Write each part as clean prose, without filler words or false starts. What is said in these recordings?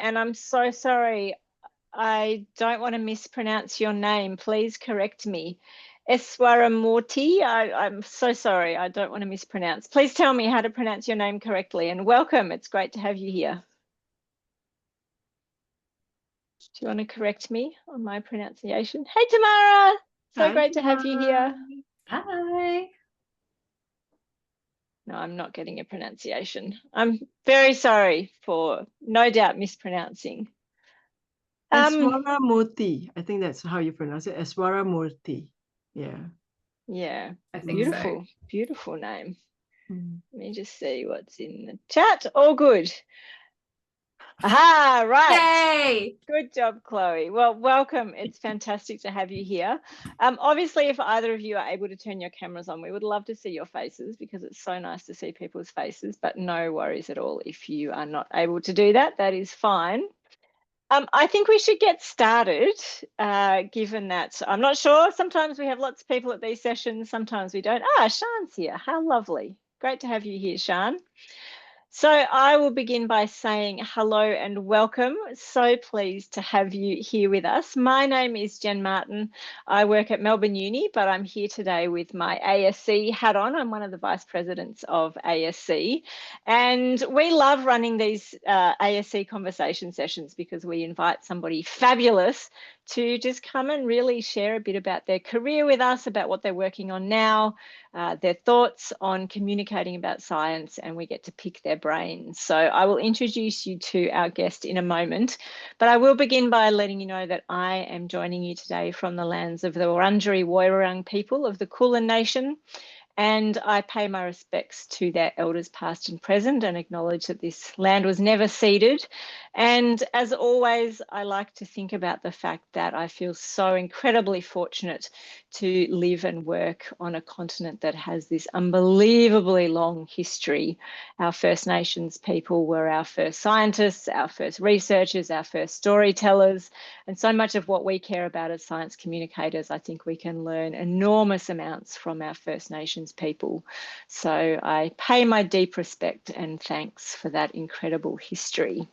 and I'm so sorry. I don't want to mispronounce your name. Please correct me. Eswaramurti, I'm so sorry. I don't want to mispronounce. Please tell me how to pronounce your name correctly, and welcome. It's great to have you here. Do you want to correct me on my pronunciation? Hey, Tamara. So Hi, great to have you here. Hi. No, I'm not getting a pronunciation. I'm very sorry for no doubt mispronouncing. Eswaramurti. I think that's how you pronounce it. Eswaramurti. Yeah. Yeah, I think beautiful, beautiful name. Mm. Let me just see what's in the chat. All good. Aha, right. Yay! Good job, Chloe. Well, welcome. It's fantastic to have you here. Obviously, if either of you are able to turn your cameras on, we would love to see your faces because it's so nice to see people's faces, but no worries at all if you are not able to do that. That is fine. I think we should get started, given that I'm not sure. Sometimes we have lots of people at these sessions. Sometimes we don't. Ah, Sian's here. How lovely. Great to have you here, Sian. So I will begin by saying hello and welcome. So pleased to have you here with us. My name is Jen Martin. I work at Melbourne Uni, but I'm here today with my ASC hat on. I'm one of the vice presidents of ASC. And we love running these ASC conversation sessions because we invite somebody fabulous to just come and really share a bit about their career with us, about what they're working on now, their thoughts on communicating about science, and we get to pick their brains. So I will introduce you to our guest in a moment, but I will begin by letting you know that I am joining you today from the lands of the Wurundjeri Woiwurrung people of the Kulin Nation. And I pay my respects to their elders past and present and acknowledge that this land was never ceded. And as always, I like to think about the fact that I feel so incredibly fortunate to live and work on a continent that has this unbelievably long history. Our First Nations people were our first scientists, our first researchers, our first storytellers, and so much of what we care about as science communicators, I think we can learn enormous amounts from our First Nations people. So I pay my deep respect and thanks for that incredible history.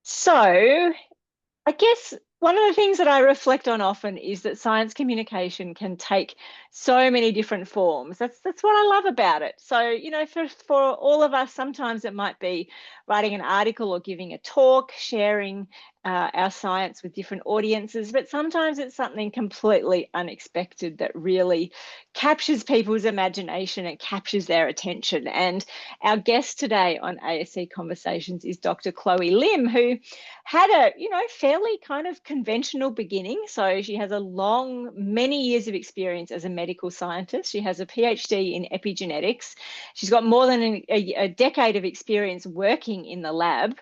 So I guess one of the things that I reflect on often is that science communication can take so many different forms. That's what I love about it. So, you know, for all of us, sometimes it might be writing an article or giving a talk, sharing our science with different audiences, but sometimes it's something completely unexpected that really captures people's imagination and captures their attention. And our guest today on ASC Conversations is Dr. Chloe Lim, who had a, you know, fairly kind of conventional beginning. So she has many years of experience as a medical scientist. She has a PhD in epigenetics. She's got more than a decade of experience working in the lab.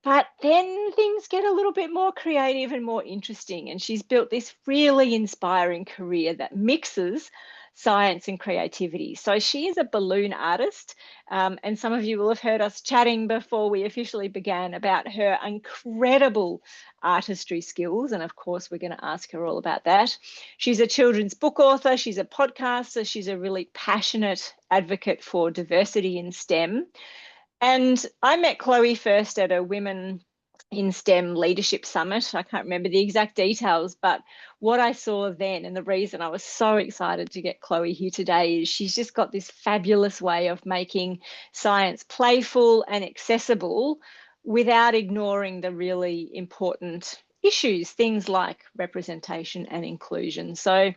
But then things get a little bit more creative and more interesting. And she's built this really inspiring career that mixes science and creativity. So she is a balloon artist. And some of you will have heard us chatting before we officially began about her incredible artistry skills. And of course, we're going to ask her all about that. She's a children's book author. She's a podcaster. She's a really passionate advocate for diversity in STEM. And I met Chloe first at a Women in STEM Leadership Summit. I can't remember the exact details, but what I saw then and the reason I was so excited to get Chloe here today is she's just got this fabulous way of making science playful and accessible without ignoring the really important issues, things like representation and inclusion. So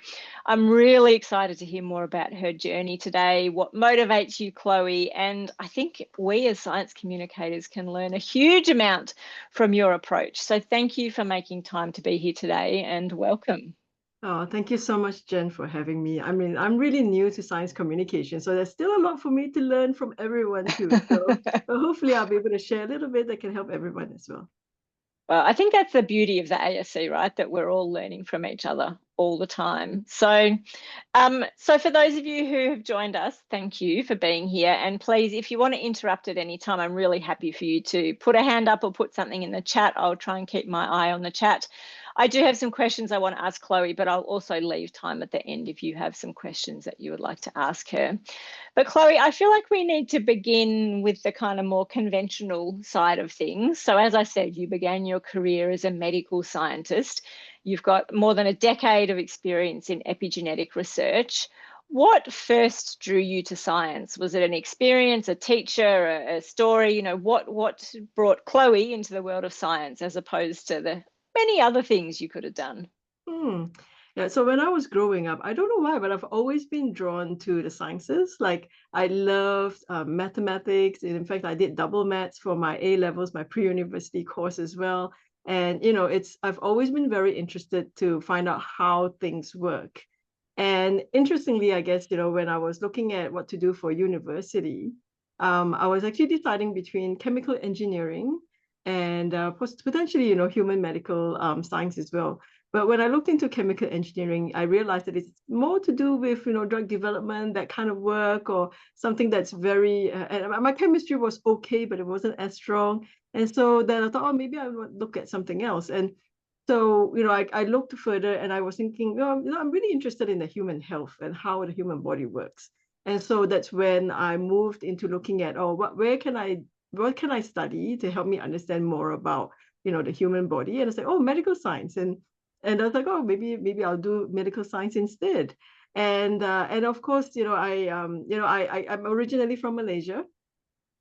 I'm really excited to hear more about her journey today, what motivates you, Chloe, and I think we as science communicators can learn a huge amount from your approach. So thank you for making time to be here today and welcome. Oh, thank you so much, Jen, for having me. I mean, I'm really new to science communication, so there's still a lot for me to learn from everyone too. So hopefully I'll be able to share a little bit that can help everyone as well. Well, I think that's the beauty of the ASC, right? That we're all learning from each other all the time. So for those of you who have joined us, thank you for being here. And please, if you want to interrupt at any time, I'm really happy for you to put a hand up or put something in the chat. I'll try and keep my eye on the chat. I do have some questions I want to ask Chloe, but I'll also leave time at the end if you have some questions that you would like to ask her. But Chloe, I feel like we need to begin with the kind of more conventional side of things. So as I said, you began your career as a medical scientist. You've got more than a decade of experience in epigenetic research. What first drew you to science? Was it an experience, a teacher, a story? You know, what brought Chloe into the world of science as opposed to the many other things you could have done? Yeah, so when I was growing up, I don't know why, but I've always been drawn to the sciences. Like I loved mathematics. And in fact, I did double maths for my A levels, my pre-university course as well. And I've always been very interested to find out how things work. And interestingly, I guess, when I was looking at what to do for university, I was actually deciding between chemical engineering and potentially, human medical science as well. But when I looked into chemical engineering, I realized that it's more to do with, drug development, that kind of work, or something that's very, and my chemistry was okay, but it wasn't as strong. And so then I thought, oh, maybe I would look at something else. And so, I looked further and I was thinking, I'm really interested in the human health and how the human body works. And so that's when I moved into looking at, what can I study to help me understand more about, the human body? And I said, oh, medical science. And I was like, oh, maybe I'll do medical science instead. And of course, I'm originally from Malaysia,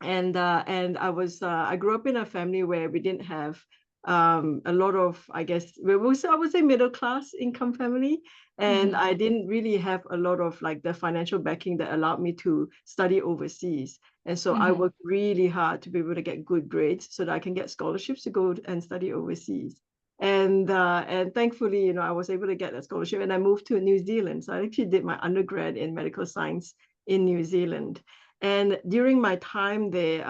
and I grew up in a family where we didn't have a lot of, I guess, I would say middle class income family, and I didn't really have a lot of like the financial backing that allowed me to study overseas. And so I worked really hard to be able to get good grades so that I can get scholarships to go and study overseas. And thankfully, I was able to get a scholarship, and I moved to New Zealand. So I actually did my undergrad in medical science in New Zealand. And during my time there,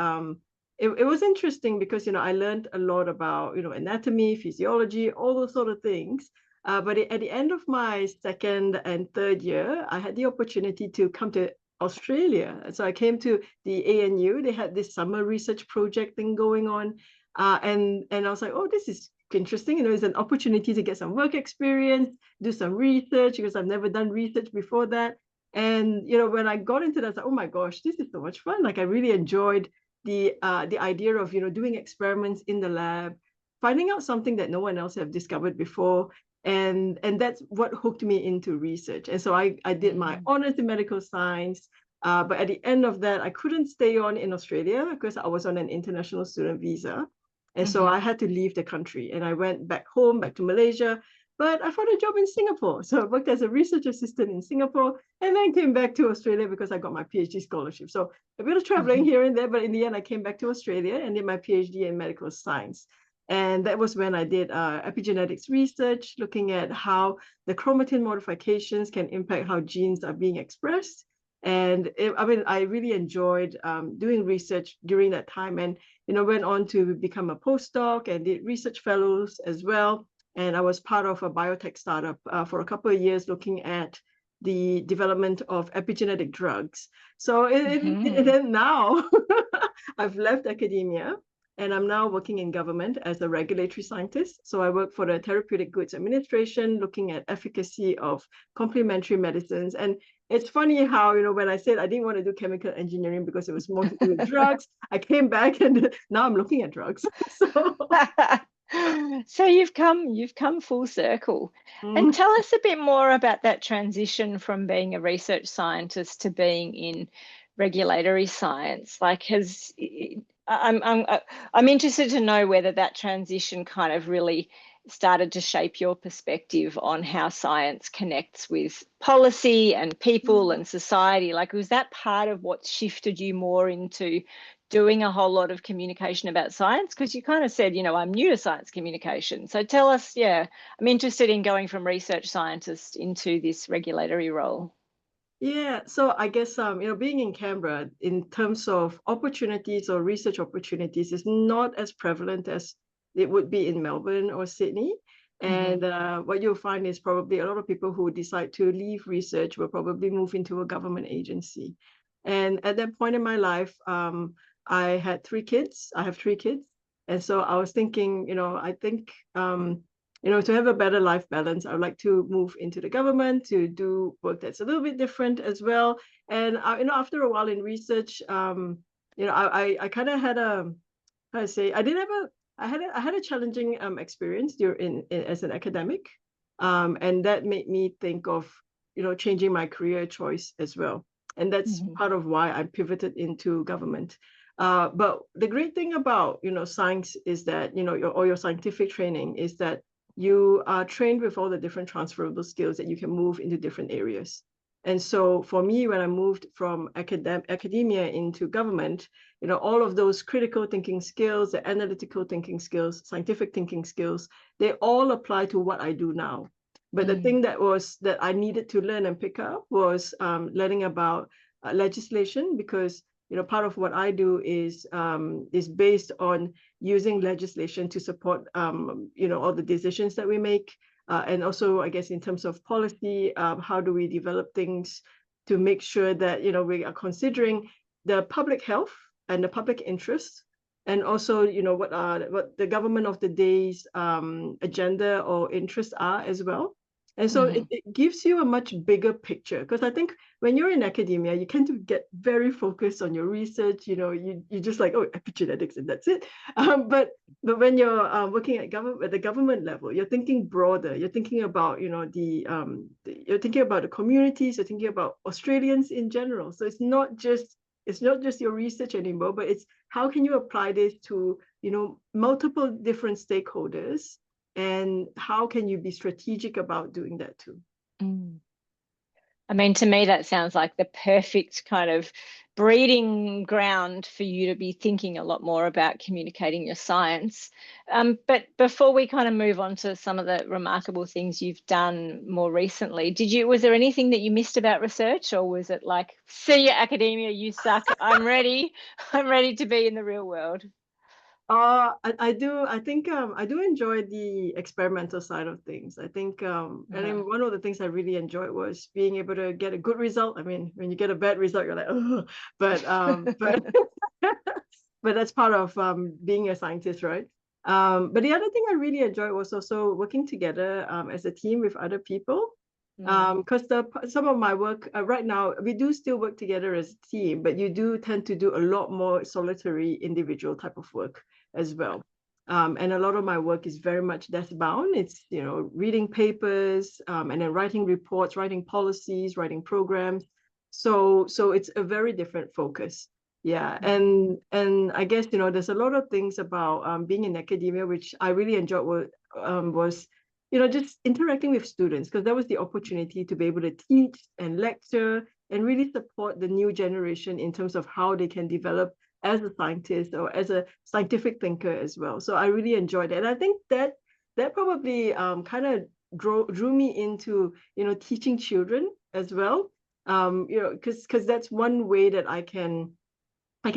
it was interesting because, I learned a lot about, anatomy, physiology, all those sort of things. But at the end of my second and third year, I had the opportunity to come to Australia. So I came to the ANU. They had this summer research project thing going on. And I was like, oh, this is interesting. It's an opportunity to get some work experience, do some research, because I've never done research before that. And when I got into that, I was like, oh my gosh, this is so much fun. Like I really enjoyed the idea of doing experiments in the lab, finding out something that no one else have discovered before, and that's what hooked me into research. And so I did my honors in medical science, but at the end of that, I couldn't stay on in Australia because I was on an international student visa. And so I had to leave the country, and I went back home, back to Malaysia. But I found a job in Singapore. So I worked as a research assistant in Singapore, and then came back to Australia because I got my PhD scholarship. So a bit of traveling here and there, but in the end, I came back to Australia and did my PhD in medical science. And that was when I did epigenetics research, looking at how the chromatin modifications can impact how genes are being expressed. And I really enjoyed doing research during that time, and went on to become a postdoc and did research fellows as well. And I was part of a biotech startup for a couple of years looking at the development of epigenetic drugs. So and then now I've left academia, and I'm now working in government as a regulatory scientist. So I work for the Therapeutic Goods Administration, looking at efficacy of complementary medicines. And it's funny how, when I said I didn't want to do chemical engineering because it was more to do with drugs, I came back and now I'm looking at drugs. So you've come full circle. And tell us a bit more about that transition from being a research scientist to being in regulatory science. Like, I'm interested to know whether that transition kind of really started to shape your perspective on how science connects with policy and people and society. Like, was that part of what shifted you more into doing a whole lot of communication about science? Because you kind of said, I'm new to science communication. So tell us, I'm interested in going from research scientist into this regulatory role. Yeah, so I guess being in Canberra in terms of opportunities or research opportunities is not as prevalent as it would be in Melbourne or Sydney. And what you'll find is probably a lot of people who decide to leave research will probably move into a government agency. And at that point in my life, I had 3 kids. I have 3 kids. And so I was thinking, I think, to have a better life balance, I would like to move into the government to do work that's a little bit different as well. And, after a while in research, I kind of had how to say, I did have a I had a challenging experience as an academic, and that made me think of changing my career choice as well, and that's part of why I pivoted into government. But the great thing about science is that your scientific training is that you are trained with all the different transferable skills that you can move into different areas. And so for me, when I moved from academia into government, all of those critical thinking skills, the analytical thinking skills, scientific thinking skills, they all apply to what I do now. But the thing that I needed to learn and pick up was learning about legislation, because part of what I do is based on using legislation to support all the decisions that we make. And also, I guess, in terms of policy, how do we develop things to make sure that we are considering the public health and the public interest, and also what the government of the day's agenda or interests are as well. And so it gives you a much bigger picture, because I think when you're in academia, you tend to get very focused on your research. You just like, oh, epigenetics, and that's it. But when you're working at the government level, you're thinking broader. You're thinking about you're thinking about the communities. You're thinking about Australians in general. So it's not just your research anymore, but it's how can you apply this to multiple different stakeholders. And how can you be strategic about doing that too? I mean, to me, that sounds like the perfect kind of breeding ground for you to be thinking a lot more about communicating your science. But before we kind of move on to some of the remarkable things you've done more recently, was there anything that you missed about research, or was it like, see you academia, you suck, I'm ready to be in the real world? I do. I think I do enjoy the experimental side of things. I think, and then one of the things I really enjoyed was being able to get a good result. I mean, when you get a bad result, you're like, oh, but but that's part of being a scientist, right? But the other thing I really enjoyed was also working together as a team with other people. Because some of my work right now, we do still work together as a team, but you do tend to do a lot more solitary individual type of work as well. And a lot of my work is very much desk bound. It's reading papers, and then writing reports, writing policies, writing programs. So it's a very different focus. Yeah, and I guess there's a lot of things about being in academia which I really enjoyed was just interacting with students, because that was the opportunity to be able to teach and lecture and really support the new generation in terms of how they can develop as a scientist or as a scientific thinker as well. So I really enjoyed it. And I think that probably kind of drew me into, teaching children as well. Because that's one way that I can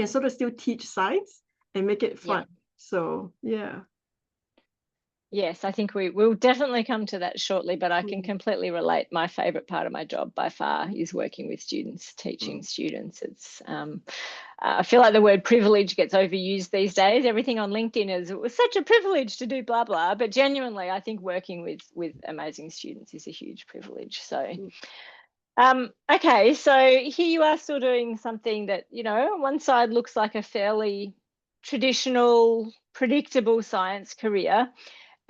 sort of still teach science and make it fun. Yeah. So, yeah. Yes, I think we'll definitely come to that shortly, but I can completely relate. My favorite part of my job by far is working with students, teaching students. It's I feel like the word privilege gets overused these days. Everything on LinkedIn is, it was such a privilege to do blah, blah. But genuinely, I think working with amazing students is a huge privilege. So, okay, so here you are still doing something that, on one side looks like a fairly traditional, predictable science career.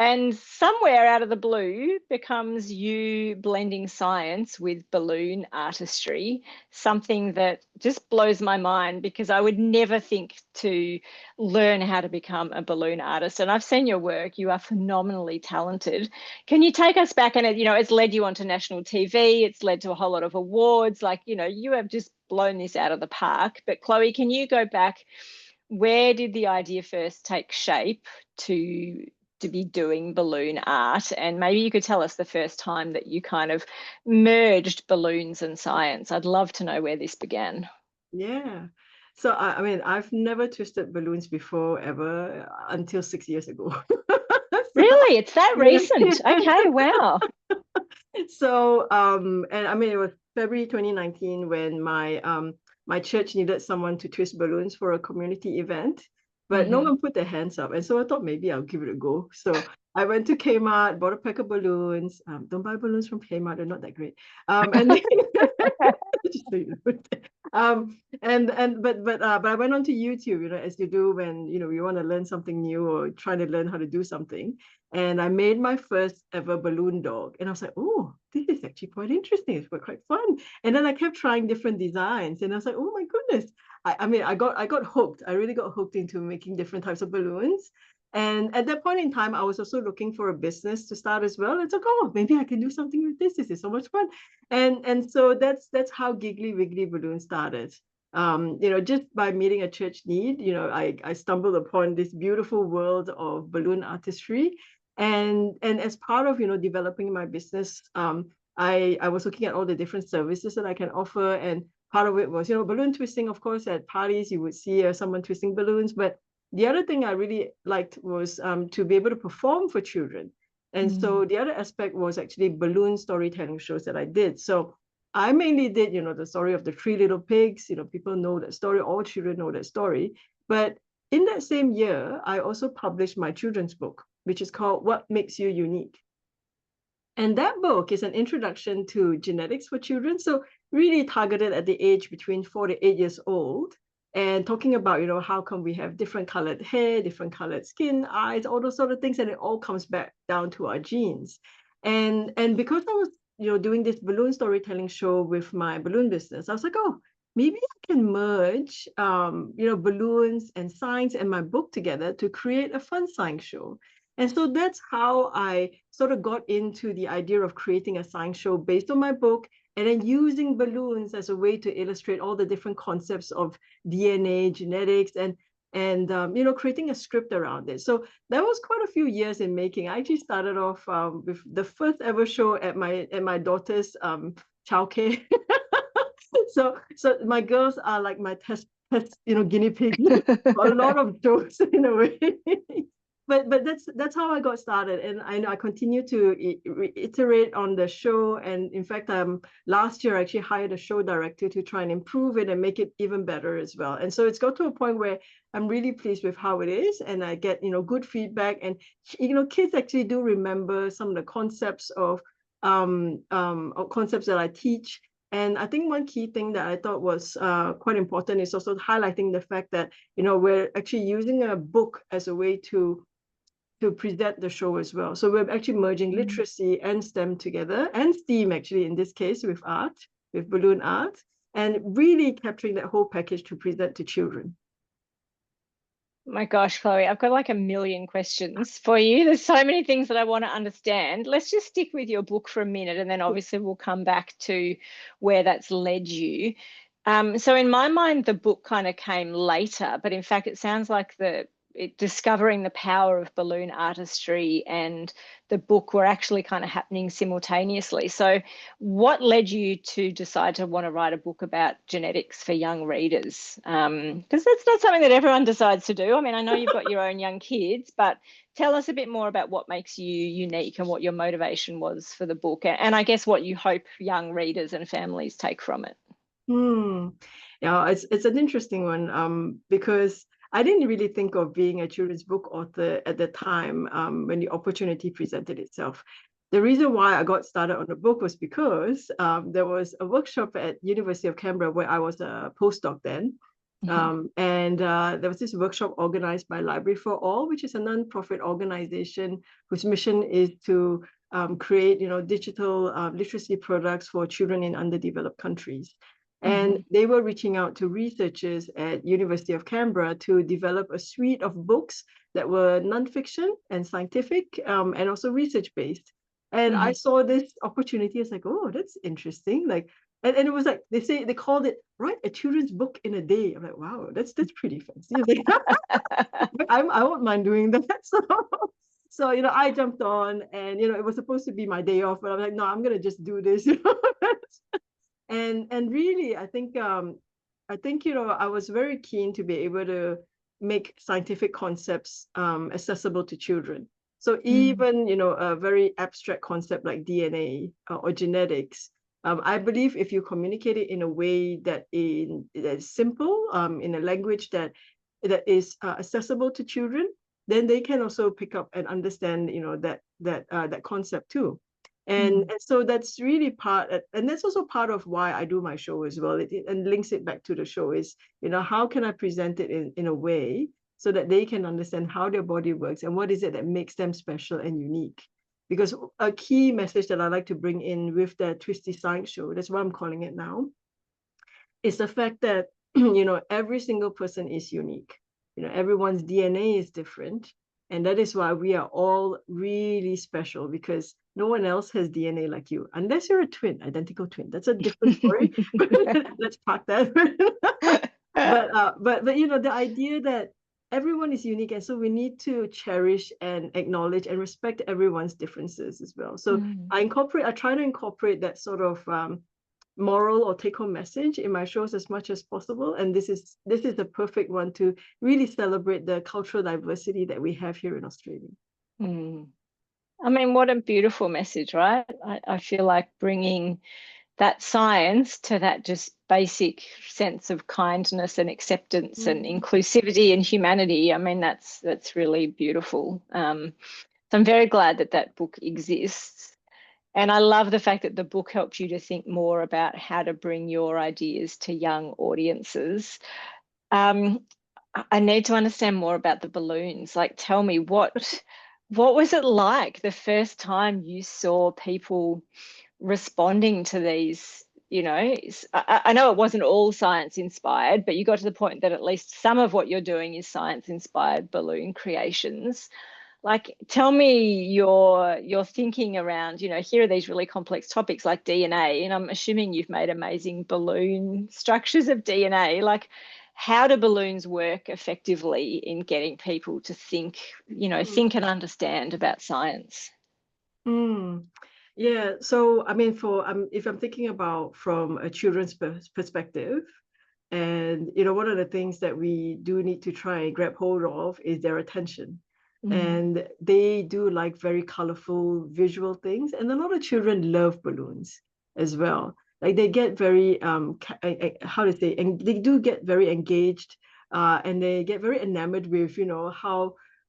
And somewhere out of the blue becomes you blending science with balloon artistry, something that just blows my mind, because I would never think to learn how to become a balloon artist. And I've seen your work. You are phenomenally talented. Can you take us back? And it's led you onto national TV. It's led to a whole lot of awards. Like, you have just blown this out of the park. But Chloe, can you go back? Where did the idea first take shape to be doing balloon art? And maybe you could tell us the first time that you kind of merged balloons and science. I'd love to know where this began. Yeah. So, I mean, I've never twisted balloons before, ever, until 6 years ago. Really? It's that Yeah. recent? Okay, wow. So, and I mean, it was February 2019 when my church needed someone to twist balloons for a community event, but no one put their hands up. And so I thought maybe I'll give it a go. So I went to Kmart, bought a pack of balloons. Don't buy balloons from Kmart, they're not that great. And then just so you know. But I went onto YouTube, as you do when you want to learn something new or trying to learn how to do something. And I made my first ever balloon dog. And I was like, oh, this is actually quite interesting. It's quite fun. And then I kept trying different designs. And I was like, oh my goodness. I mean, I got hooked. I really got hooked into making different types of balloons. And at that point in time, I was also looking for a business to start as well. It's like, oh, maybe I can do something with this. This is so much fun. And so that's how Giggly Wiggly Balloon started. Just by meeting a church need, I stumbled upon this beautiful world of balloon artistry. And as part of developing my business, I was looking at all the different services that I can offer, and part of it was balloon twisting. Of course, at parties you would see someone twisting balloons, but the other thing I really liked was to be able to perform for children. And so the other aspect was actually balloon storytelling shows that I did. So I mainly did the story of the three little pigs. People know that story, all children know that story. But in that same year, I also published my children's book, which is called What Makes You Unique. And that book is an introduction to genetics for children. So really targeted at the age between 4 to 8 years old, and talking about, how come we have different colored hair, different colored skin, eyes, all those sort of things. And it all comes back down to our genes. And because I was, doing this balloon storytelling show with my balloon business, I was like, oh, maybe I can merge, balloons and science and my book together to create a fun science show. And so that's how I sort of got into the idea of creating a science show based on my book, and then using balloons as a way to illustrate all the different concepts of DNA, genetics, and creating a script around it. So that was quite a few years in making. I actually started off with the first ever show at my daughter's childcare. So my girls are like my test guinea pigs. A lot of jokes in a way. But that's how I got started, and I continue to iterate on the show. And in fact, last year I actually hired a show director to try and improve it and make it even better as well. And so it's got to a point where I'm really pleased with how it is, and I get good feedback. And kids actually do remember some of the concepts of concepts that I teach. And I think one key thing that I thought was quite important is also highlighting the fact that we're actually using a book as a way to present the show as well. So we're actually merging literacy and STEM together, and STEAM actually in this case with art, with balloon art, and really capturing that whole package to present to children. My gosh, Chloe, I've got like a million questions for you. There's so many things that I want to understand. Let's just stick with your book for a minute, and then obviously we'll come back to where that's led you. So in my mind, the book kind of came later, but in fact, it sounds like discovering the power of balloon artistry and the book were actually kind of happening simultaneously. So what led you to decide to want to write a book about genetics for young readers? Because that's not something that everyone decides to do. I mean, I know you've got your own young kids, but tell us a bit more about what makes you unique and what your motivation was for the book, and I guess what you hope young readers and families take from it. Yeah, it's an interesting one because I didn't really think of being a children's book author at the time when the opportunity presented itself. The reason why I got started on the book was because there was a workshop at University of Canberra where I was a postdoc then. And there was this workshop organized by Library for All, which is a non-profit organization whose mission is to create digital literacy products for children in underdeveloped countries. And they were reaching out to researchers at University of Canberra to develop a suite of books that were nonfiction and scientific and also research-based. And I saw this opportunity. It's like, oh, that's interesting. And it was like, they called it, write a children's book in a day. I'm like, wow, that's pretty fancy. Like, I won't mind doing that. So I jumped on, and it was supposed to be my day off, but I'm like, no, I'm gonna just do this. And really, I think I was very keen to be able to make scientific concepts accessible to children. So even, a very abstract concept like DNA or genetics, I believe if you communicate it in a way that is simple, in a language that is accessible to children, then they can also pick up and understand, that concept too. And so that's really and that's also part of why I do my show as well. And links it back to the show is, how can I present it in a way so that they can understand how their body works and what is it that makes them special and unique. Because a key message that I like to bring in with the Twisty Science Show, that's what I'm calling it now, is the fact that, every single person is unique. Everyone's DNA is different. And that is why we are all really special, because no one else has DNA like you, unless you're a twin, identical twin. That's a different story. Let's park that. But the idea that everyone is unique, and so we need to cherish and acknowledge and respect everyone's differences as well. So I try to incorporate that sort of moral or take-home message in my shows as much as possible. And this is the perfect one to really celebrate the cultural diversity that we have here in Australia. I mean, what a beautiful message, right? I feel like bringing that science to that just basic sense of kindness and acceptance and inclusivity and humanity. I mean, that's really beautiful. So I'm very glad that book exists. And I love the fact that the book helps you to think more about how to bring your ideas to young audiences. I need to understand more about the balloons. Like, tell me, what was it like the first time you saw people responding to these? I know it wasn't all science inspired, but you got to the point that at least some of what you're doing is science inspired balloon creations. Like, tell me your thinking around, here are these really complex topics like DNA, and I'm assuming you've made amazing balloon structures of DNA. Like, how do balloons work effectively in getting people to think and understand about science? Yeah, so I mean, if I'm thinking about from a children's perspective, and one of the things that we do need to try and grab hold of is their attention. And they do like very colorful visual things, and a lot of children love balloons as well. Like they get very how to say, and they do get very engaged, and they get very enamored with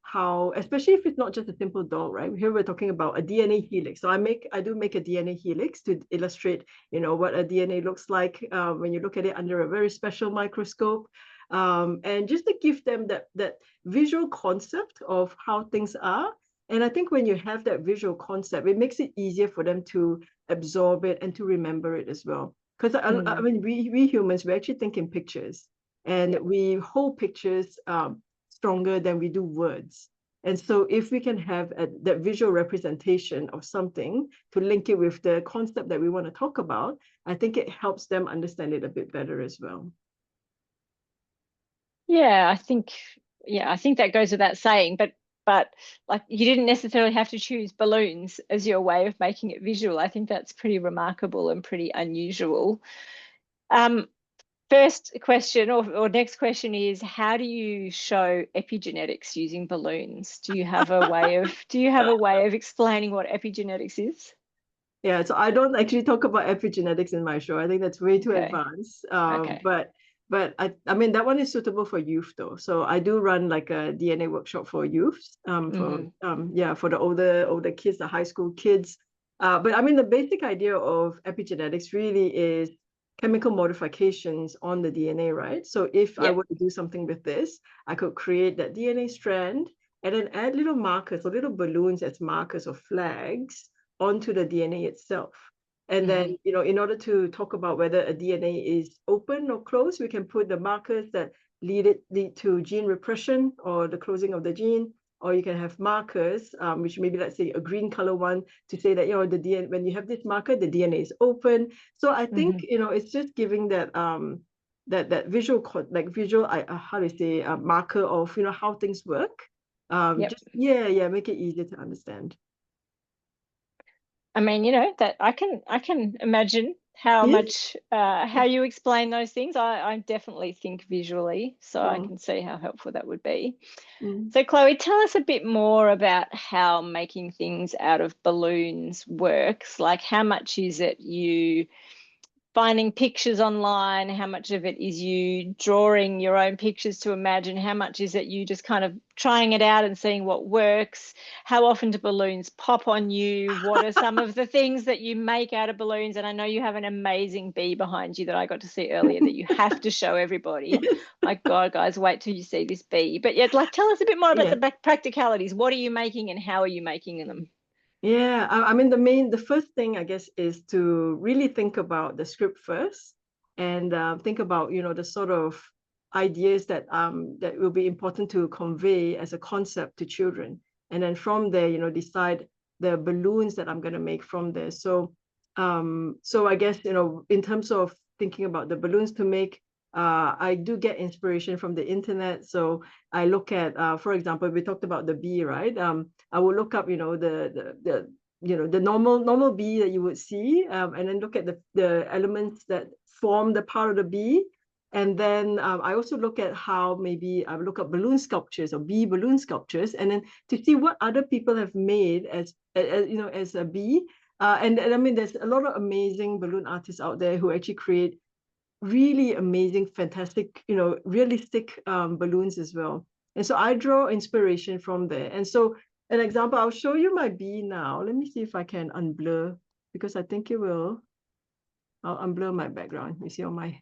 how, especially if it's not just a simple doll, right? Here we're talking about a DNA helix. So I do make a DNA helix to illustrate, what a DNA looks like when you look at it under a very special microscope, and just to give them that visual concept of how things are. And I think when you have that visual concept, it makes it easier for them to absorb it and to remember it as well. Because I mean, we humans, we actually think in pictures, and we hold pictures stronger than we do words. And so if we can have that visual representation of something to link it with the concept that we want to talk about, I think it helps them understand it a bit better as well. Yeah, I think that goes without saying, but like, you didn't necessarily have to choose balloons as your way of making it visual. I think that's pretty remarkable and pretty unusual. First question or next question is, how do you show epigenetics using balloons? Do you have a way of explaining what epigenetics is? Yeah, so I don't actually talk about epigenetics in my show. I think that's way too Okay. advanced. Okay. But I mean, that one is suitable for youth though. So I do run like a DNA workshop for youth, for the older kids, the high school kids. But I mean, the basic idea of epigenetics really is chemical modifications on the DNA, right? So if I were to do something with this, I could create that DNA strand and then add little markers or little balloons as markers or flags onto the DNA itself. And then, in order to talk about whether a DNA is open or closed, we can put the markers that lead to gene repression or the closing of the gene, or you can have markers, which maybe, let's say, a green color one to say that, the DNA, when you have this marker, the DNA is open. So I think, it's just giving that that visual, how do you say, marker of, how things work. Make it easier to understand. I mean, that I can imagine how Yes. much, how you explain those things. I definitely think visually, so I can see how helpful that would be. So Chloe, tell us a bit more about how making things out of balloons works. Like, how much is it you finding pictures online? How much of it is you drawing your own pictures to imagine? How much is it you just kind of trying it out and seeing what works? How often do balloons pop on you? What are some of the things that you make out of balloons? And I know you have an amazing bee behind you that I got to see earlier that you have to show everybody. Yes. My God, guys, wait till you see this bee. But yet, like, tell us a bit more about Yeah. the practicalities. What are you making and how are you making them? Yeah, I mean, the first thing, I guess, is to really think about the script first, and think about, the sort of ideas that will be important to convey as a concept to children. And then from there, decide the balloons that I'm going to make from there. So I guess, in terms of thinking about the balloons to make, I do get inspiration from the internet. So I look at, for example, we talked about the bee, right? I will look up, the normal bee that you would see, and then look at the elements that form the part of the bee. And then I also look at how maybe I look up balloon sculptures or bee balloon sculptures, and then to see what other people have made as a bee. And I mean, there's a lot of amazing balloon artists out there who actually create really amazing, fantastic, realistic balloons as well. And so I draw inspiration from there. And so an example, I'll show you my bee now. Let me see if I can unblur, because I think it will. I'll unblur my background. You see all my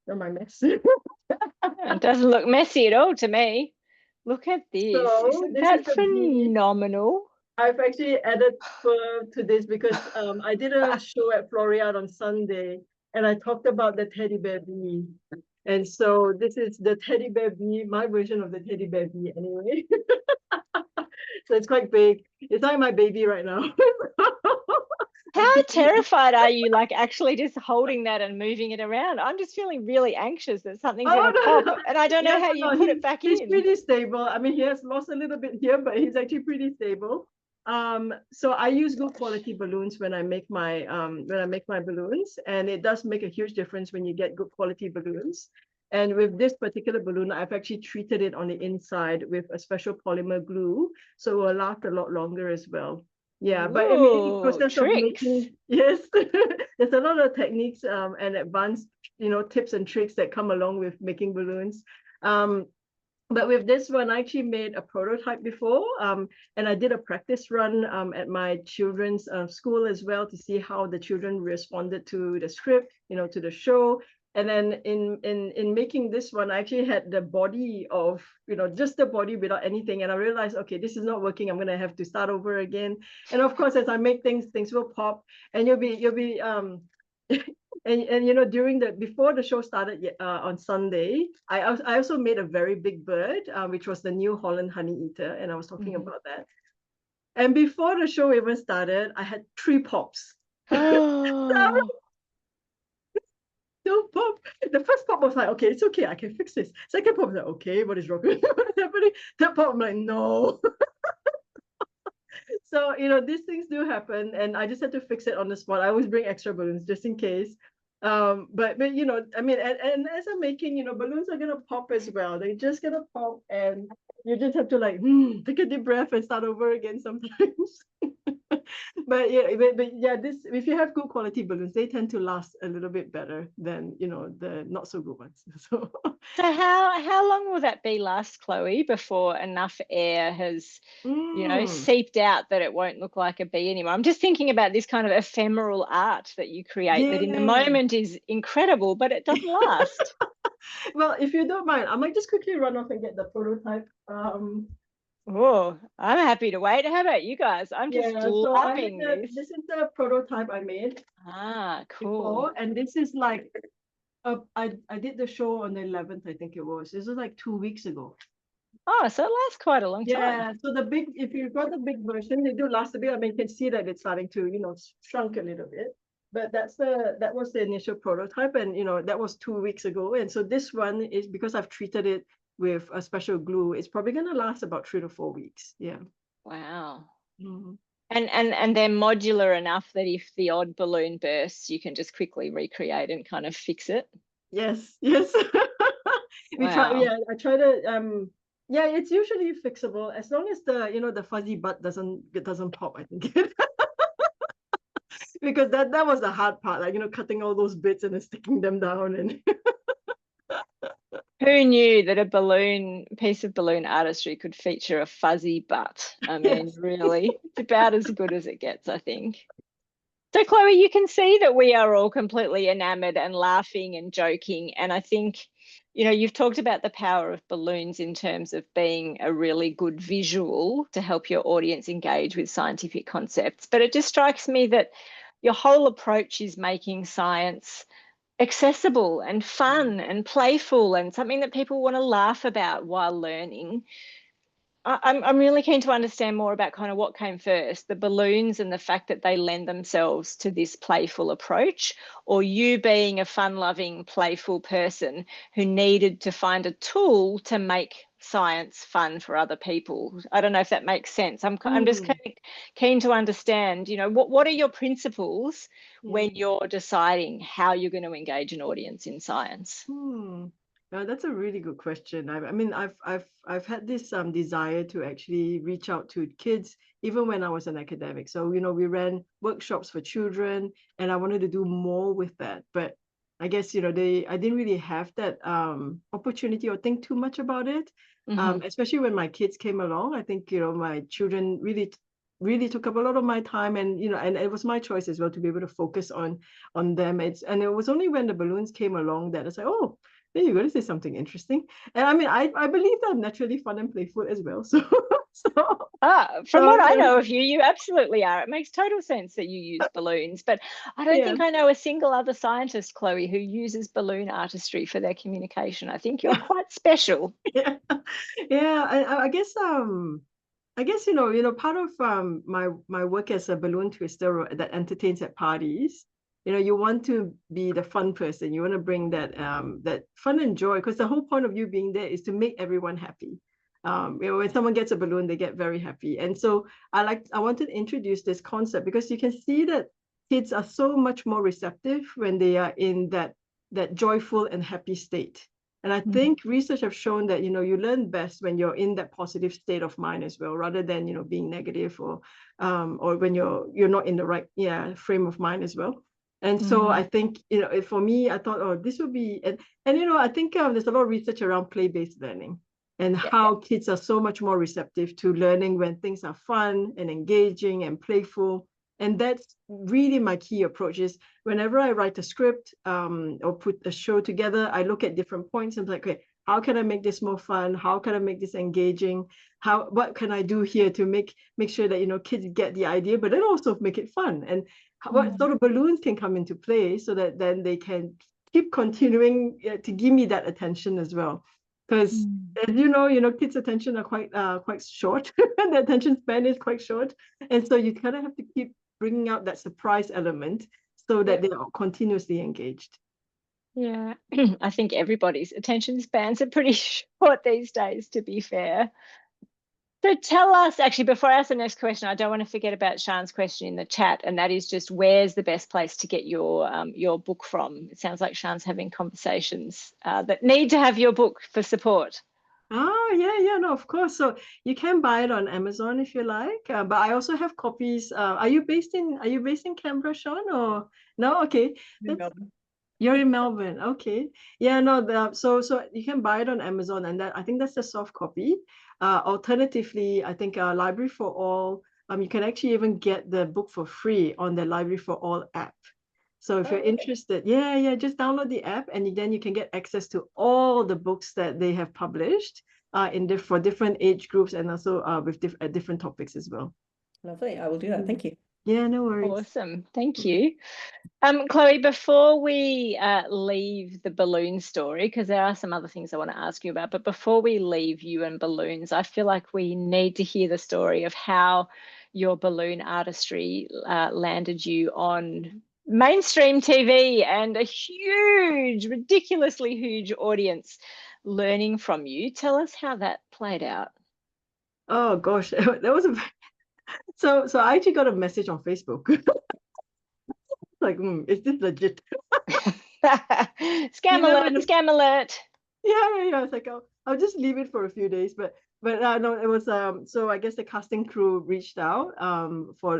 mess. It doesn't look messy at all to me. Look at this. So Isn't this is that the bee. phenomenal? I've actually added fur to this because I did a show at Florian on Sunday, and I talked about the teddy bear bee. And so this is the teddy bear bee, my version of the teddy bear bee anyway. So it's quite big. It's like my baby right now. How terrified are you, like actually just holding that and moving it around? I'm just feeling really anxious that something's going to pop, No. and I don't know Yeah, how you no, put it back he's in. pretty stable. I mean, he has lost a little bit here, but he's actually pretty stable. So I use good quality balloons when I make my balloons, and it does make a huge difference when you get good quality balloons. And with this particular balloon, I've actually treated it on the inside with a special polymer glue, so it will last a lot longer as well. Yeah, but I mean, in the Ooh, process of tricks. making, yes, there's a lot of techniques and advanced, tips and tricks that come along with making balloons. But with this one, I actually made a prototype before, and I did a practice run at my children's school as well to see how the children responded to the script, to the show. And then in making this one, I actually had the body of, just the body without anything. And I realized, okay, this is not working. I'm going to have to start over again. And of course, as I make things will pop, and you'll be and during before the show started on Sunday, I also made a very big bird, which was the New Holland honey eater, and I was talking about that. And before the show even started, I had 3 pops. Oh. No pop. The first pop was like, okay, it's okay, I can fix this. Second pop was like, okay, what is wrong? What is happening? Third pop, I'm like, no. So, these things do happen, and I just had to fix it on the spot. I always bring extra balloons just in case. But I mean, and as I'm making, balloons are gonna pop as well. They're just gonna pop, and you just have to like take a deep breath and start over again sometimes. But yeah, this, if you have good quality balloons, they tend to last a little bit better than the not so good ones. So how long will that bee last, Chloe, before enough air has seeped out that it won't look like a bee anymore? I'm just thinking about this kind of ephemeral art that you create that in the yeah. moment is incredible, but it doesn't last. Well, if you don't mind, I might just quickly run off and get the prototype. Oh, I'm happy to wait. How about you guys? I'm just So loving this. this is the prototype I made Cool. before, and this is like I did the show on the 11th, I think it was. This was like 2 weeks ago. Oh, so it lasts quite a long time. Yeah, so if you've got the big version, they do last a bit. I mean, you can see that it's starting to, shrunk a little bit. But that was the initial prototype, and that was 2 weeks ago. And so this one is, because I've treated it with a special glue, it's probably gonna last about 3 to 4 weeks. Yeah. Wow. Mm-hmm. And they're modular enough that if the odd balloon bursts, you can just quickly recreate and kind of fix it. Yes, yes. Wow. I try to yeah, it's usually fixable as long as the fuzzy butt doesn't pop, I think. Because that was the hard part, like cutting all those bits and then sticking them down and Who knew that a piece of balloon artistry could feature a fuzzy butt? I mean, yes. really, it's about as good as it gets, I think. So, Chloe, you can see that we are all completely enamored and laughing and joking. And I think, you've talked about the power of balloons in terms of being a really good visual to help your audience engage with scientific concepts. But it just strikes me that your whole approach is making science accessible and fun and playful and something that people want to laugh about while learning. I'm really keen to understand more about kind of what came first, the balloons and the fact that they lend themselves to this playful approach, or you being a fun-loving, playful person who needed to find a tool to make science fun for other people. I don't know if that makes sense. I'm just Mm, kind of keen to understand, what are your principles when yeah. you're deciding how you're going to engage an audience in science? Hmm. That's a really good question. I mean, I've had this desire to actually reach out to kids even when I was an academic. So, we ran workshops for children and I wanted to do more with that. But I guess, I didn't really have that opportunity or think too much about it. Mm-hmm. Especially when my kids came along. I think, my children really took up a lot of my time and and it was my choice as well to be able to focus on them. And it was only when the balloons came along that I said, oh, there you go, this is something interesting. And I mean, I believe that I'm naturally fun and playful as well. So so From what I yeah, know of you, you absolutely are. It makes total sense that you use balloons, but I don't yeah. think I know a single other scientist, Chloe, who uses balloon artistry for their communication. I think you're quite special. Yeah, yeah. I guess part of my work as a balloon twister that entertains at parties. You want to be the fun person. You want to bring that fun and joy because the whole point of you being there is to make everyone happy. When someone gets a balloon, they get very happy. And so I wanted to introduce this concept because you can see that kids are so much more receptive when they are in that joyful and happy state. And I Mhm. think research have shown that, you learn best when you're in that positive state of mind as well, rather than, being negative or when you're not in the right, frame of mind as well. And so I Mm. think, for me, I thought, oh, this would be, and I think there's a lot of research around play-based learning and Yeah. how kids are so much more receptive to learning when things are fun and engaging and playful. And that's really my key approach is whenever I write a script or put a show together, I look at different points and be like, okay, how can I make this more fun? How can I make this engaging? What can I do here to make sure that kids get the idea, but then also make it fun? And what Mm. sort of balloons can come into play so that then they can keep continuing to give me that attention as well. Because Mm. as kids' attention are quite short. The attention span is quite short, and so you kind of have to keep bringing out that surprise element so that Yep. they are continuously engaged. Yeah. I think everybody's attention spans are pretty short these days, to be fair. So tell us, actually, before I ask the next question, I don't want to forget about Sian's question in the chat, and that is just where's the best place to get your book from? It sounds like Sian's having conversations that need to have your book for support. Oh, yeah, no, of course. So you can buy it on Amazon if you like. But I also have copies. Are you based in Canberra, Sean? Or no? Okay. In That's Melbourne. You're in Melbourne. Okay. Yeah, no, so you can buy it on Amazon and that I think that's the soft copy. Alternatively, I think Library for All, you can actually even get the book for free on the Library for All app. So if you're Oh, interested, yeah, just download the app and then you can get access to all the books that they have published for different age groups and also with different topics as well. Lovely. I will do that. Thank you. Yeah, no worries. awesome. Thank you. Chloe, before we leave the balloon story, because there are some other things I want to ask you about, but before we leave you and balloons, I feel like we need to hear the story of how your balloon artistry landed you on mainstream TV and a huge, ridiculously huge audience learning from you. Tell us how that played out. Oh gosh, that was a So I actually got a message on Facebook. Like, is this legit? Scam You never alert, know. scam alert. Yeah. It's like, I'll just leave it for a few days. But no, it was so I guess the casting crew reached out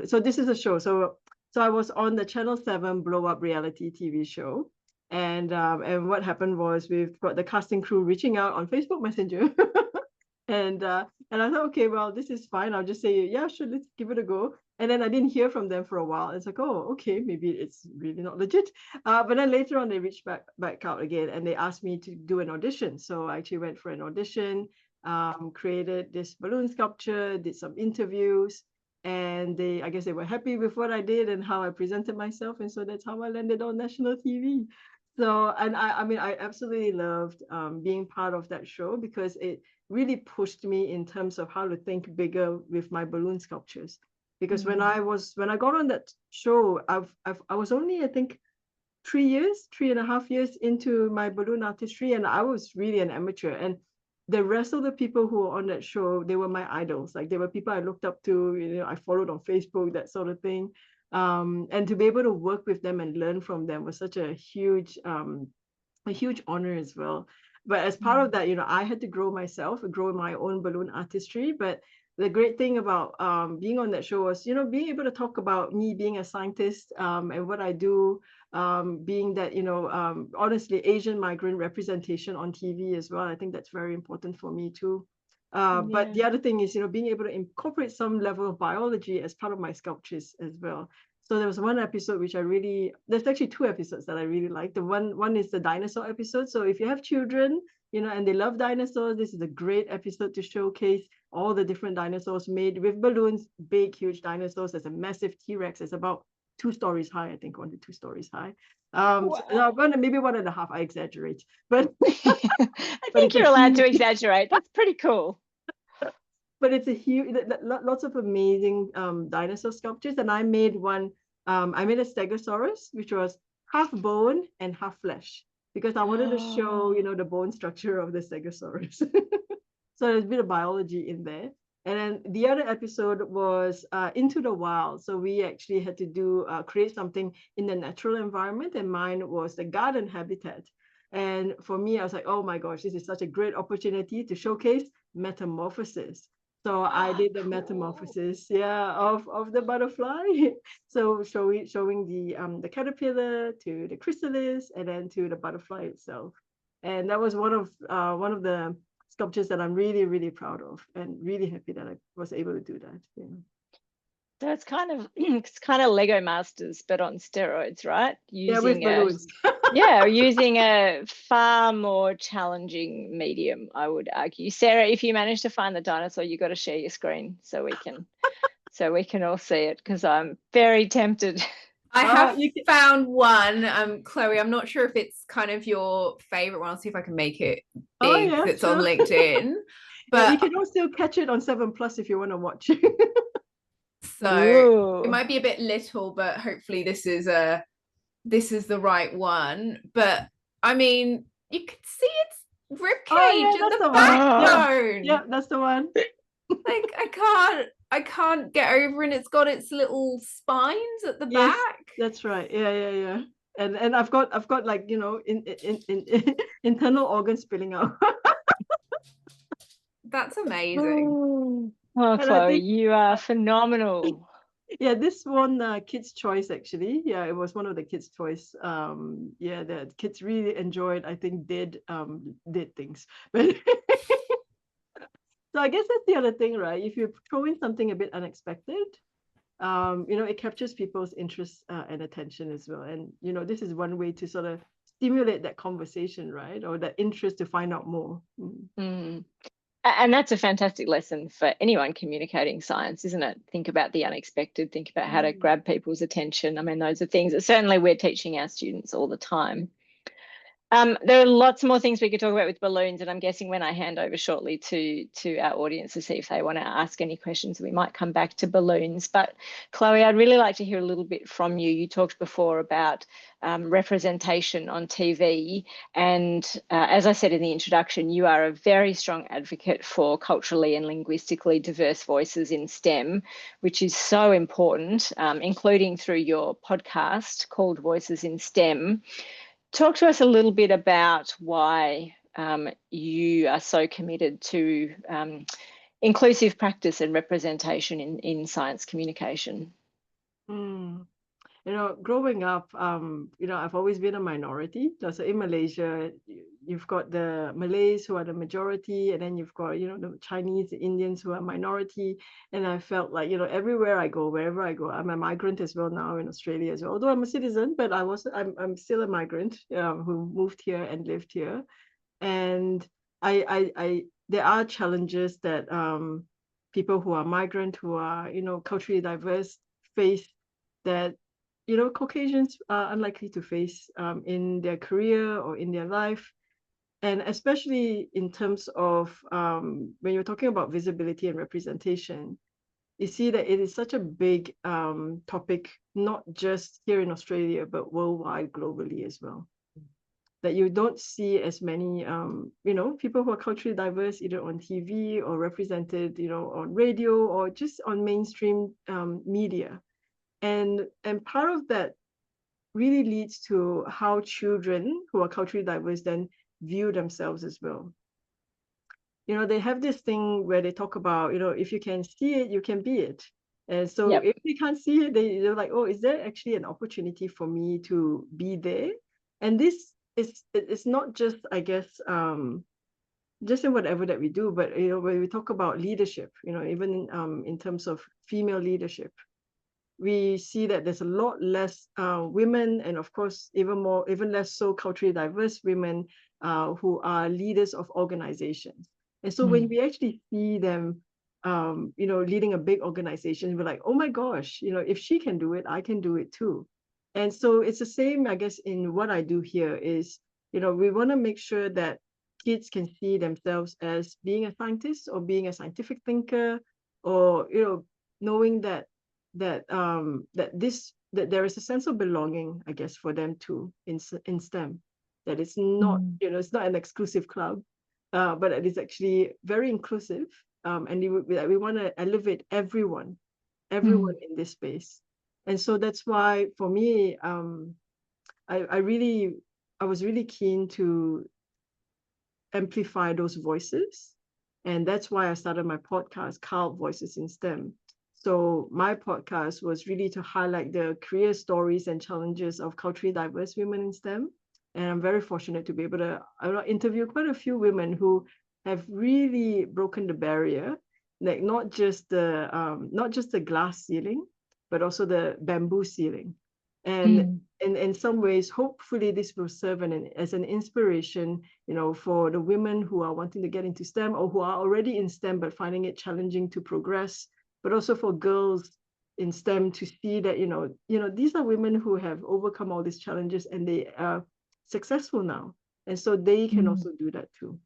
so this is a show. So I was on the Channel 7 blow up reality TV show. And what happened was we've got the casting crew reaching out on Facebook Messenger. And I thought, okay, well, this is fine. I'll just say, yeah, sure, let's give it a go. And then I didn't hear from them for a while. It's like, oh, okay, maybe it's really not legit. But then later on, they reached back out again, and they asked me to do an audition. So I actually went for an audition, created this balloon sculpture, did some interviews, and I guess they were happy with what I did and how I presented myself. And so that's how I landed on national TV. So, and I mean, I absolutely loved being part of that show because it really pushed me in terms of how to think bigger with my balloon sculptures. Because when I got on that show, I was only, I think, 3.5 years into my balloon artistry, and I was really an amateur. And the rest of the people who were on that show, they were my idols. Like, they were people I looked up to, I followed on Facebook, that sort of thing. And to be able to work with them and learn from them was such a huge honor as well. But as part of that, I had to grow myself, grow my own balloon artistry. But the great thing about being on that show was, being able to talk about me being a scientist and what I do, being that, honestly, Asian migrant representation on TV as well. I think that's very important for me too. But the other thing is, being able to incorporate some level of biology as part of my sculptures as well. So there was one episode there's actually two episodes that I really like. The one is the dinosaur episode. So if you have children, and they love dinosaurs, this is a great episode to showcase all the different dinosaurs made with balloons, big, huge dinosaurs. There's a massive T-Rex. It's about 2 stories high, I think, 1 to 2 stories high. Wow. So, maybe 1.5, I exaggerate. But I think you're allowed to exaggerate. That's pretty cool. But it's a huge, lots of amazing dinosaur sculptures. And I made one, I made a Stegosaurus, which was half bone and half flesh, because I wanted to show, the bone structure of the Stegosaurus. So there's a bit of biology in there. And then the other episode was Into the Wild. So we actually had to create something in the natural environment. And mine was the garden habitat. And for me, I was like, oh my gosh, this is such a great opportunity to showcase metamorphosis. So I did the metamorphosis, of the butterfly. So showing the caterpillar to the chrysalis and then to the butterfly itself. And that was one of the sculptures that I'm really, really proud of and really happy that I was able to do that. So it's kind of Lego Masters, but on steroids, right? With balloons. Using a far more challenging medium, I would argue. Sarah, if you manage to find the dinosaur, you got to share your screen so we can all see it, because I'm very tempted. I have found one, Chloe. I'm not sure if it's kind of your favorite one. I'll see if I can make it big. It's on LinkedIn. But you can also catch it on 7+ if you want to watch. So it might be a bit little, but hopefully this is the right one. But I mean, you can see its ribcage and the backbone. Yeah, that's the one. Like I can't get over, and it's got its little spines at the back. That's right. Yeah. And I've got like, in internal organs spilling out. That's amazing. Oh, Chloe, you are phenomenal. Yeah, this one Kids' Choice, actually. Yeah, it was one of the Kids' Choice. The kids really enjoyed, I think, did things. But so I guess that's the other thing, right? If you throw in something a bit unexpected, it captures people's interest and attention as well. And, this is one way to sort of stimulate that conversation, right? Or that interest to find out more. And that's a fantastic lesson for anyone communicating science, isn't it? Think about the unexpected, think about how to grab people's attention. I mean, those are things that certainly we're teaching our students all the time. There are lots more things we could talk about with balloons, and I'm guessing when I hand over shortly to our audience to see if they want to ask any questions, we might come back to balloons. But Chloe, I'd really like to hear a little bit from you. You talked before about representation on TV, and as I said in the introduction, you are a very strong advocate for culturally and linguistically diverse voices in STEM, which is so important, including through your podcast called Voices in STEM. Talk to us a little bit about why you are so committed to inclusive practice and representation in science communication. You know, growing up, you know, I've always been a minority. So in Malaysia, you've got the Malays who are the majority, and then you've got, you know, the Chinese, the Indians who are minority. And I felt like, you know, everywhere I go, wherever I go, I'm a migrant as well now in Australia as well. Although I'm a citizen, but I'm still a migrant who moved here and lived here. And there are challenges that people who are migrant, who are, you know, culturally diverse face that, you know, Caucasians are unlikely to face in their career or in their life. And especially in terms of when you're talking about visibility and representation, you see that it is such a big topic, not just here in Australia, but worldwide, globally as well. That you don't see as many, you know, people who are culturally diverse either on TV or represented, you know, on radio or just on mainstream media. And part of that really leads to how children who are culturally diverse then view themselves as well. You know, they have this thing where they talk about, you know, if you can see it, you can be it. And so if they can't see it, they're like, oh, is there actually an opportunity for me to be there? And this it's not just, I guess, just in whatever that we do, but, you know, when we talk about leadership, you know, even in terms of female leadership, we see that there's a lot less women, and of course, even less so culturally diverse women who are leaders of organizations. And so when we actually see them, you know, leading a big organization, we're like, oh my gosh, you know, if she can do it, I can do it too. And so it's the same, I guess, in what I do here is, you know, we want to make sure that kids can see themselves as being a scientist or being a scientific thinker, or, you know, knowing that there is a sense of belonging, I guess, for them too in STEM. That it's not, you know, it's not an exclusive club, but it is actually very inclusive. And we want to elevate everyone in this space. And so that's why for me, I was really keen to amplify those voices. And that's why I started my podcast called Voices in STEM. So my podcast was really to highlight the career stories and challenges of culturally diverse women in STEM. And I'm very fortunate to be able to interview quite a few women who have really broken the barrier, like not just the glass ceiling, but also the bamboo ceiling. And in some ways, hopefully this will serve as an inspiration, you know, for the women who are wanting to get into STEM or who are already in STEM but finding it challenging to progress, but also for girls in STEM to see that, you know, these are women who have overcome all these challenges and they are successful now. And so they can also do that too.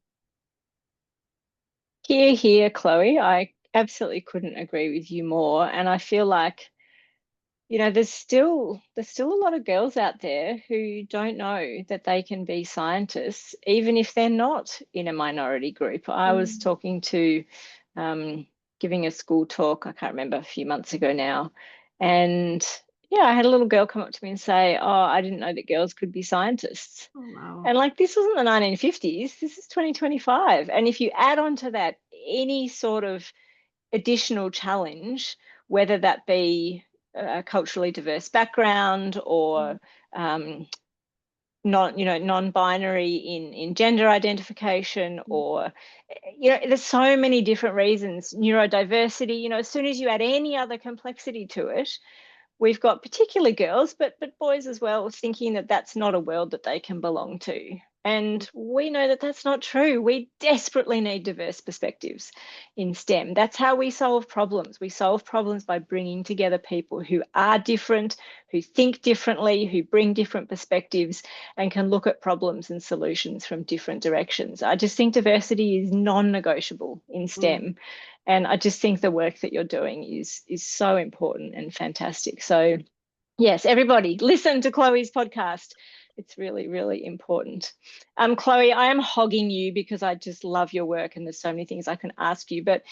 Here, Chloe, I absolutely couldn't agree with you more. And I feel like, you know, there's still a lot of girls out there who don't know that they can be scientists, even if they're not in a minority group. I was talking to, giving a school talk, I can't remember, a few months ago now. And yeah, I had a little girl come up to me and say, oh, I didn't know that girls could be scientists. Oh, wow. And like, this wasn't the 1950s, this is 2025. And if you add on to that any sort of additional challenge, whether that be a culturally diverse background or non-binary in gender identification, or, you know, there's so many different reasons, neurodiversity, you know, as soon as you add any other complexity to it, we've got particularly girls, but boys as well, thinking that that's not a world that they can belong to. And we know that that's not true. We desperately need diverse perspectives in STEM. That's how we solve problems. We solve problems by bringing together people who are different, who think differently, who bring different perspectives and can look at problems and solutions from different directions. I just think diversity is non-negotiable in STEM. And I just think the work that you're doing is so important and fantastic. So yes, everybody listen to Chloe's podcast. It's really, really important. Chloe, I am hogging you because I just love your work and there's so many things I can ask you. But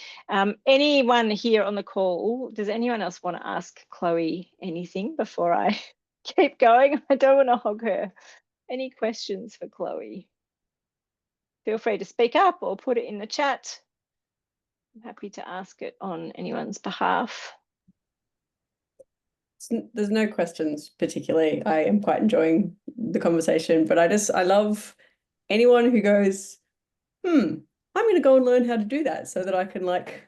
anyone here on the call, does anyone else want to ask Chloe anything before I keep going? I don't want to hog her. Any questions for Chloe? Feel free to speak up or put it in the chat. I'm happy to ask it on anyone's behalf. There's no questions particularly. I am quite enjoying the conversation, but I love anyone who goes, I'm going to go and learn how to do that so that I can like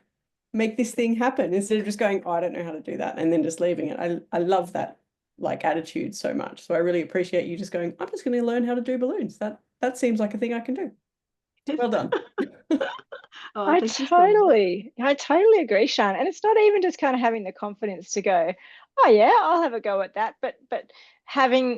make this thing happen instead of just going, oh, I don't know how to do that and then just leaving it. I love that like attitude so much. So I really appreciate you just going, I'm just going to learn how to do balloons. That seems like a thing I can do. Well done. Oh, I thank you so much. totally agree, Sian. And it's not even just kind of having the confidence to go, oh yeah, I'll have a go at that. But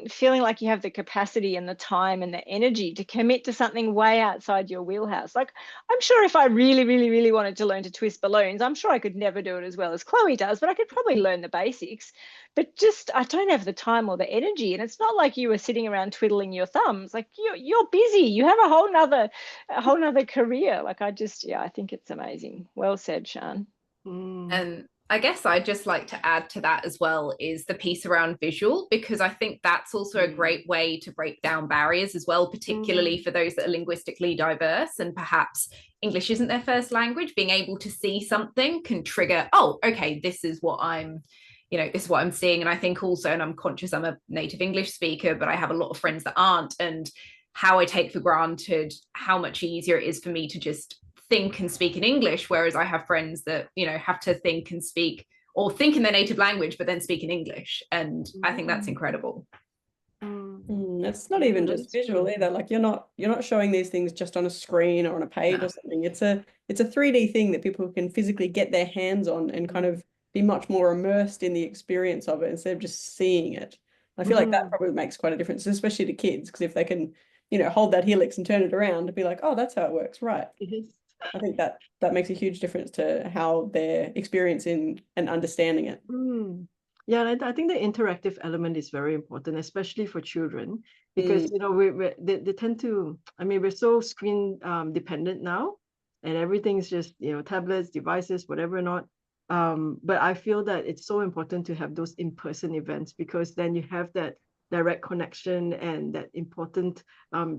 feeling like you have the capacity and the time and the energy to commit to something way outside your wheelhouse. Like I'm sure if I really, really, really wanted to learn to twist balloons, I'm sure I could never do it as well as Chloe does, but I could probably learn the basics. But just I don't have the time or the energy. And it's not like you were sitting around twiddling your thumbs. Like you're busy. You have a whole nother career. Like I think it's amazing. Well said, Sian. And I guess I'd just like to add to that as well is the piece around visual, because I think that's also a great way to break down barriers as well, particularly for those that are linguistically diverse and perhaps English isn't their first language. Being able to see something can trigger, oh, okay, this is what I'm seeing. And I think also, and I'm conscious I'm a native English speaker, but I have a lot of friends that aren't, and how I take for granted how much easier it is for me to just think and speak in English, whereas I have friends that have to think and speak or think in their native language but then speak in English, and I think that's incredible. It's not even just visual either. Like you're not showing these things just on a screen or on a page or something. It's a 3D thing that people can physically get their hands on and kind of be much more immersed in the experience of it instead of just seeing it. I feel like that probably makes quite a difference, especially to kids, because if they can hold that helix and turn it around and be like, oh, that's how it works, right? I think that makes a huge difference to how they're experiencing and understanding it. Yeah, and I think the interactive element is very important, especially for children, because they tend to. I mean, we're so screen dependent now, and everything's just tablets, devices, whatever or not. But I feel that it's so important to have those in-person events, because then you have that direct connection and that important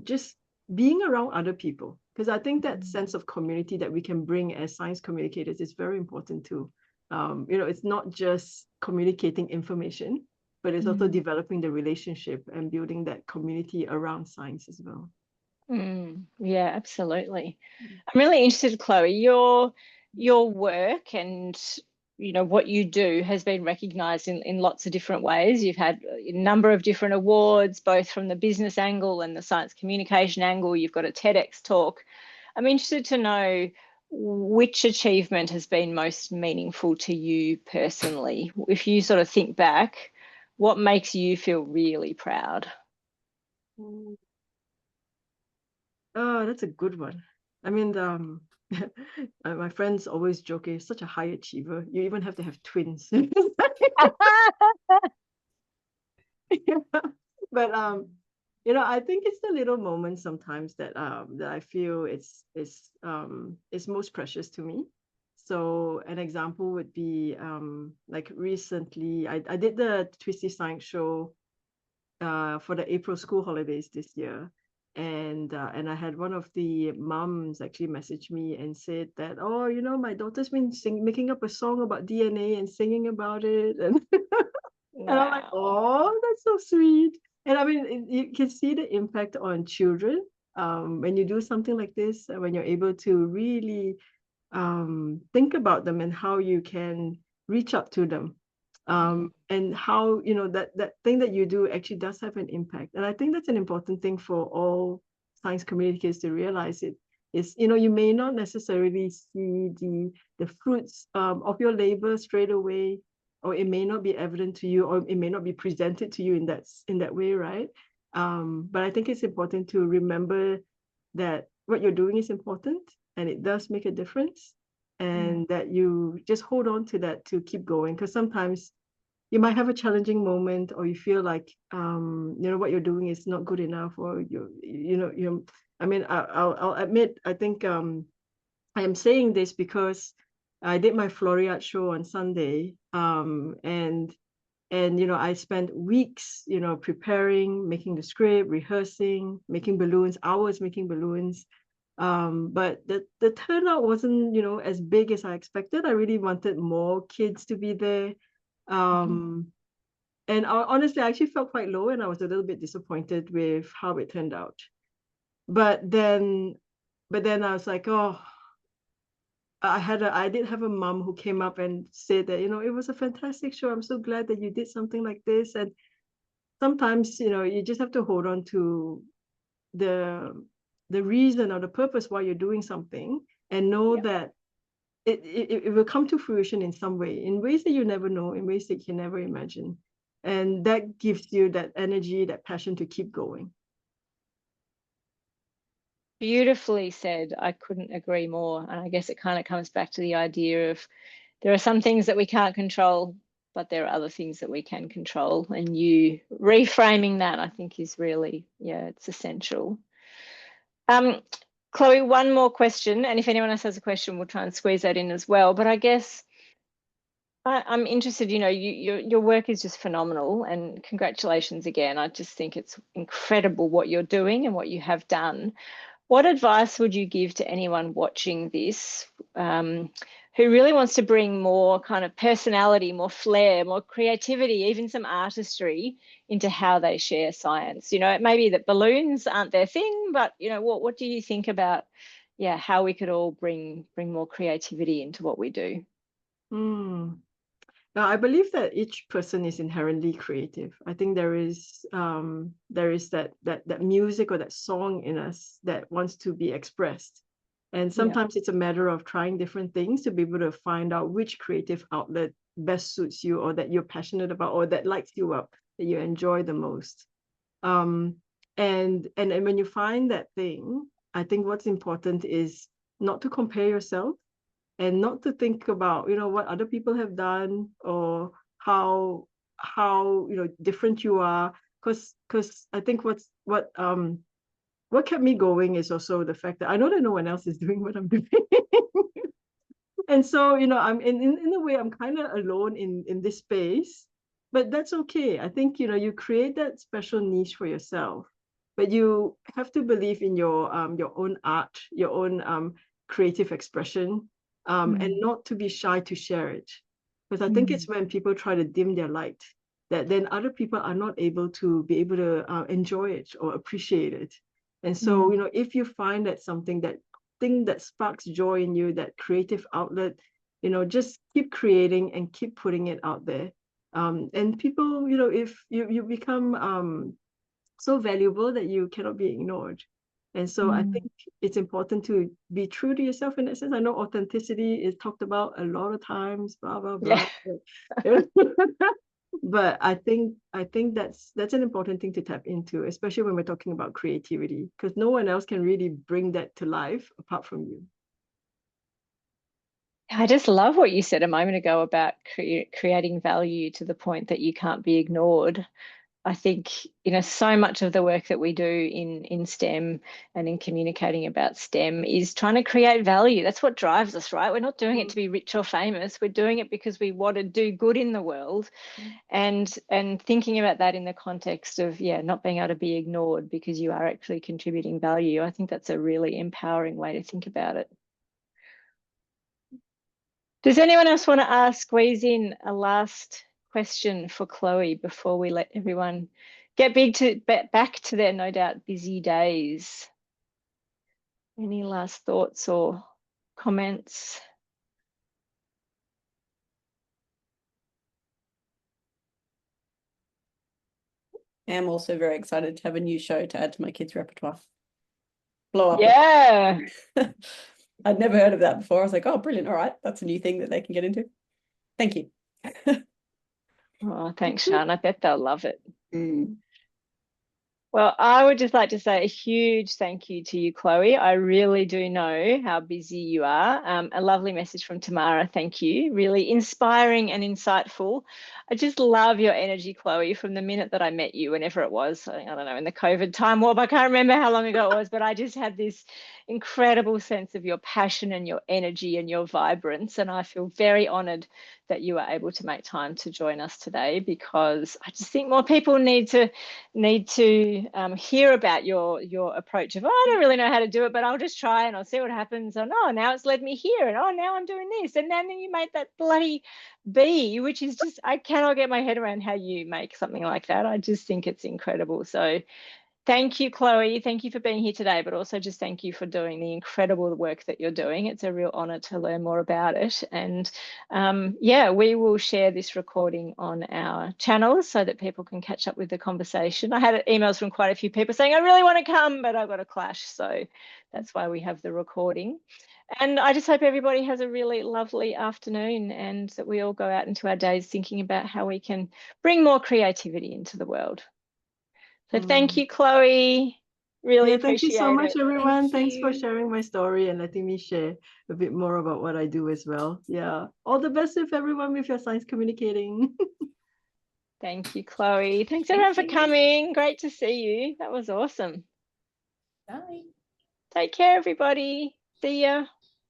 just being around other people. Because I think that sense of community that we can bring as science communicators is very important too. It's not just communicating information, but it's also developing the relationship and building that community around science as well. Yeah, absolutely. I'm really interested, Chloe, your work and what you do has been recognized in lots of different ways. You've had a number of different awards, both from the business angle and the science communication angle. You've got a TEDx talk. I'm interested to know which achievement has been most meaningful to you personally. If you sort of think back, what makes you feel really proud? Oh, that's a good one. I mean, my friends always joke, you're such a high achiever. You even have to have twins. But I think it's the little moments sometimes that I feel it's most precious to me. So an example would be like recently I did the Twisty Science show for the April school holidays this year. And I had one of the moms actually message me and said that, oh, my daughter's been making up a song about DNA and singing about it. And, and I'm like, oh, that's so sweet. And I mean, you can see the impact on children when you do something like this, when you're able to really think about them and how you can reach out to them. And how that thing that you do actually does have an impact. And I think that's an important thing for all science community kids to realize it is, you know, you may not necessarily see the fruits of your labor straight away, or it may not be evident to you, or it may not be presented to you in that way, right? But I think it's important to remember that what you're doing is important and it does make a difference, and that you just hold on to that to keep going, because sometimes you might have a challenging moment, or you feel like you know, what you're doing is not good enough, or I mean, I'll admit, I think I am saying this because I did my Floriade show on Sunday, and you know, I spent weeks, you know, preparing, making the script, rehearsing, making balloons, hours making balloons. But the turnout wasn't, you know, as big as I expected. I really wanted more kids to be there. And honestly, I actually felt quite low, and I was a little bit disappointed with how it turned out. But then I was like, oh, I did have a mom who came up and said that, you know, it was a fantastic show. I'm so glad that you did something like this. And sometimes, you know, you just have to hold on to the reason or the purpose why you're doing something, and know that it will come to fruition in some way, in ways that you never know, in ways that you can never imagine. And that gives you that energy, that passion to keep going. Beautifully said. I couldn't agree more. And I guess it kind of comes back to the idea of there are some things that we can't control, but there are other things that we can control. And you reframing that, I think, is really, it's essential. Chloe, one more question. And if anyone else has a question, we'll try and squeeze that in as well. But I guess I'm interested, you know, your work is just phenomenal, and congratulations again. I just think it's incredible what you're doing and what you have done. What advice would you give to anyone watching this who really wants to bring more kind of personality, more flair, more creativity, even some artistry into how they share science? You know, it may be that balloons aren't their thing, but, you know, what do you think about, how we could all bring more creativity into what we do? Now, I believe that each person is inherently creative. I think there is that music or that song in us that wants to be expressed. And sometimes it's a matter of trying different things to be able to find out which creative outlet best suits you, or that you're passionate about, or that lights you up, that you enjoy the most. And when you find that thing, I think what's important is not to compare yourself, and not to think about, you know, what other people have done, or how you know, different you are. Because I think what kept me going is also the fact that I know that no one else is doing what I'm doing. And so, you know, I'm in a way, I'm kind of alone in this space, but that's okay. I think, you know, you create that special niche for yourself, but you have to believe in your own art, your own creative expression, and not to be shy to share it. Because I think it's when people try to dim their light that then other people are not able to enjoy it or appreciate it. And so, you know, if you find that thing that sparks joy in you, that creative outlet, you know, just keep creating and keep putting it out there. And people, you know, if you become so valuable that you cannot be ignored. And so I think it's important to be true to yourself in that sense. I know authenticity is talked about a lot of times, blah, blah, blah. Yeah. But I think that's an important thing to tap into, especially when we're talking about creativity, because no one else can really bring that to life apart from you. I just love what you said a moment ago about creating value to the point that you can't be ignored. I think, you know, so much of the work that we do in STEM and in communicating about STEM is trying to create value. That's what drives us, right? We're not doing it to be rich or famous. We're doing it because we want to do good in the world. And thinking about that in the context of, not being able to be ignored because you are actually contributing value. I think that's a really empowering way to think about it. Does anyone else want to squeeze in a last question for Chloe before we let everyone get back to their no doubt busy days? Any last thoughts or comments? I'm also very excited to have a new show to add to my kids' repertoire. blow up. Yeah. I'd never heard of that before. I was like, oh, brilliant. All right. That's a new thing that they can get into. Thank you. Oh, thanks, Sean. I bet they'll love it. Mm. Well, I would just like to say a huge thank you to you, Chloe. I really do know how busy you are. A lovely message from Tamara. Thank you. Really inspiring and insightful. I just love your energy, Chloe, from the minute that I met you, whenever it was. I don't know, in the COVID time warp. I can't remember how long ago it was, but I just had this incredible sense of your passion and your energy and your vibrance. And I feel very honored that you were able to make time to join us today, because I just think more people need to hear about your approach of, oh, I don't really know how to do it, but I'll just try and I'll see what happens. And oh, now it's led me here, and oh, now I'm doing this, and then you made that bloody bee, which is just, I cannot get my head around how you make something like that. I just think it's incredible. So thank you, Chloe. Thank you for being here today, but also just thank you for doing the incredible work that you're doing. It's a real honor to learn more about it. And yeah, we will share this recording on our channels so that people can catch up with the conversation. I had emails from quite a few people saying, I really want to come, but I've got a clash. So that's why we have the recording. And I just hope everybody has a really lovely afternoon, and that we all go out into our days thinking about how we can bring more creativity into the world. So thank you, Chloe. Really appreciate it. Thank you so much, everyone. Thank Thanks for you. sharing my story and letting me share a bit more about what I do as well. Yeah. All the best with everyone with your science communicating. Thank you, Chloe. Thanks Thank everyone for you. coming. Great to see you. That was awesome. Bye. Take care, everybody. See ya.